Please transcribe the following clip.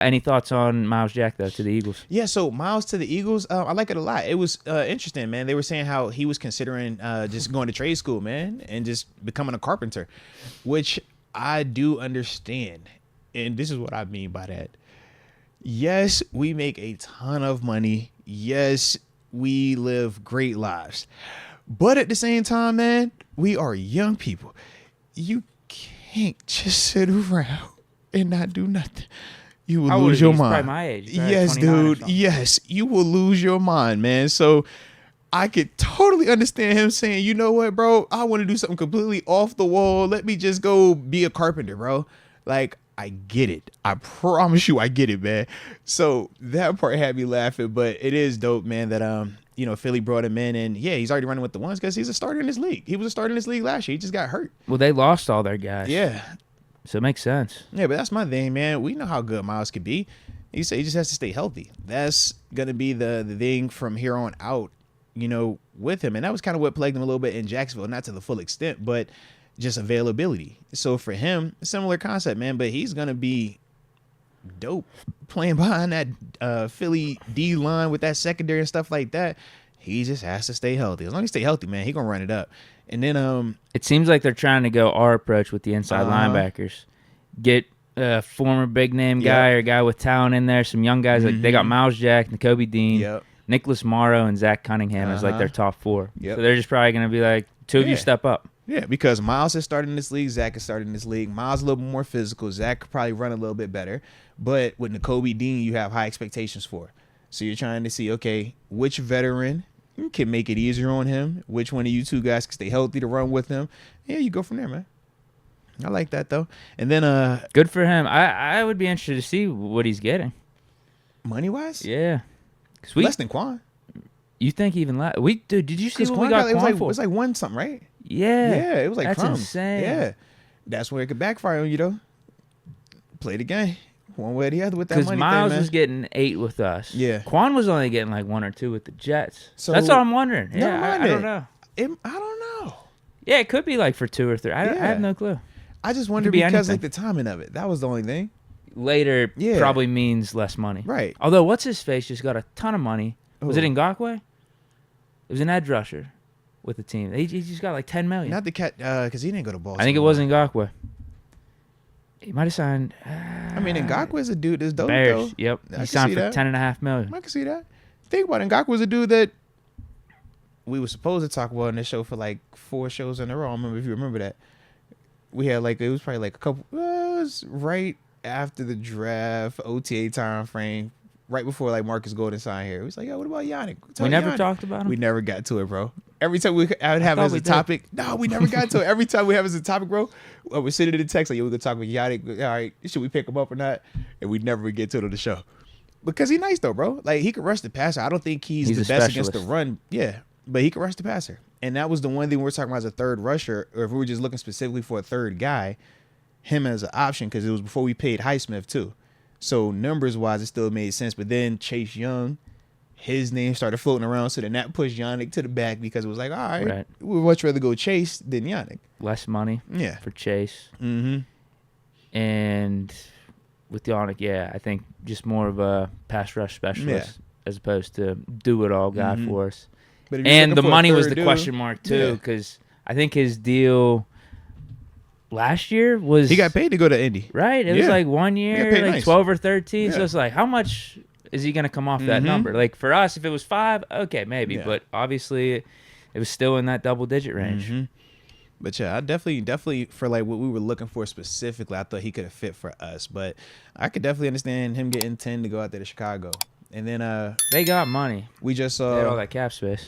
Any thoughts on Myles Jack though to the Eagles? Yeah, so Myles to the Eagles, I like it a lot. It was interesting, man. They were saying how he was considering just going to trade school, man, and just becoming a carpenter, which I do understand. And this is what I mean by that. Yes, we make a ton of money. Yes, we live great lives. But at the same time, man, we are young people. You can't just sit around and not do nothing. You will lose your mind. Probably my age. Yes, dude. Yes, you will lose your mind, man. So I could totally understand him saying, you know what, bro? I want to do something completely off the wall. Let me just go be a carpenter, bro. Like, I get it. I promise you I get it, man. So that part had me laughing, but it is dope, man, that Philly brought him in, and yeah, he's already running with the ones because he's a starter in this league. He was a starter in this league last year. He just got hurt. Well, they lost all their guys. Yeah. So it makes sense. Yeah, but that's my thing, man. We know how good Myles could be. You say he just has to stay healthy. That's gonna be the thing from here on out, with him. And that was kind of what plagued him a little bit in Jacksonville, not to the full extent, but just availability. So for him, similar concept, man. But he's gonna be dope playing behind that Philly D line with that secondary and stuff like that. He just has to stay healthy. As long as he stay healthy, man, he gonna run it up. And then it seems like they're trying to go our approach with the inside linebackers. Get a former big name guy or a guy with talent in there. Some young guys like they got Myles Jack, Nakobe Dean, Nicholas Morrow, and Zach Cunningham as like their top four. Yep. So they're just probably gonna be like, two of you step up. Yeah, because Myles is starting in this league, Zach is starting in this league. Myles a little more physical. Zach could probably run a little bit better. But with Nakobe Dean, you have high expectations for. So you're trying to see, okay, which veteran can make it easier on him? Which one of you two guys can stay healthy to run with him? Yeah, you go from there, man. I like that, though. And then good for him. I would be interested to see what he's getting. Money-wise? Yeah. Less than Quan. You think even less? Dude, did you see what we got Quan for? It was like one something, right? Yeah. Yeah, it was like that's crumbs. Insane. Yeah. That's where it could backfire on you, though. Play the game. One way or the other with that money. Because Myles was getting 8 with us. Yeah. Quan was only getting like 1 or 2 with the Jets. So that's all I'm wondering. Yeah, I don't know. I don't know. Yeah, it could be like for 2 or 3. I have no clue. I just wonder because like the timing of it. That was the only thing. Later probably means less money. Right. Although what's his face just got a ton of money. Was it Ngakoue? It was an edge rusher with the team. He just got like $10 million. Not the cat because he didn't go to Baltimore. I think it was Ngakoue. He might have signed. Ngakoue is a dude that's dope, Bears. though. Yep. He signed for $10.5 million. I can see that. Think about it. Ngakoue is a dude that we were supposed to talk about in this show for like 4 shows in a row. I don't remember if you remember that. We had it was probably like a couple. It was right after the draft, OTA time frame, right before like Marcus Golden signed here. It was like, yo, what about Yannick? We never talked about him. We never got to it, bro. Every time I would have it as a topic. No, we never got to it. Every time we have it as a topic, bro, we're sitting in the text like, yo, we're going to talk about Yannick. All right, should we pick him up or not? And we never would get to it on the show. Because he's nice, though, bro. Like, he can rush the passer. I don't think he's the best against the run. Yeah, but he can rush the passer. And that was the one thing we were talking about as a third rusher, or if we were just looking specifically for a third guy, him as an option, because it was before we paid Highsmith, too. So, numbers-wise, it still made sense. But then Chase Young, his name started floating around, so then that pushed Yannick to the back because it was like, all right. We would much rather go Chase than Yannick. Less money for Chase. Mm-hmm. And with Yannick, I think just more of a pass rush specialist as opposed to do-it-all guy for us. And the money was the question mark, too, because I think his deal last year was... He got paid to go to Indy. Right? It was like 1 year, like 12 or 13. Yeah. So it's like, how much is he going to come off that number? Like, for us, if it was 5, okay, maybe. Yeah. But obviously, it was still in that double-digit range. Mm-hmm. But yeah, I definitely for like what we were looking for specifically, I thought he could have fit for us. But I could definitely understand him getting 10 to go out there to Chicago. And then they got money. We just saw... They had all that cap space.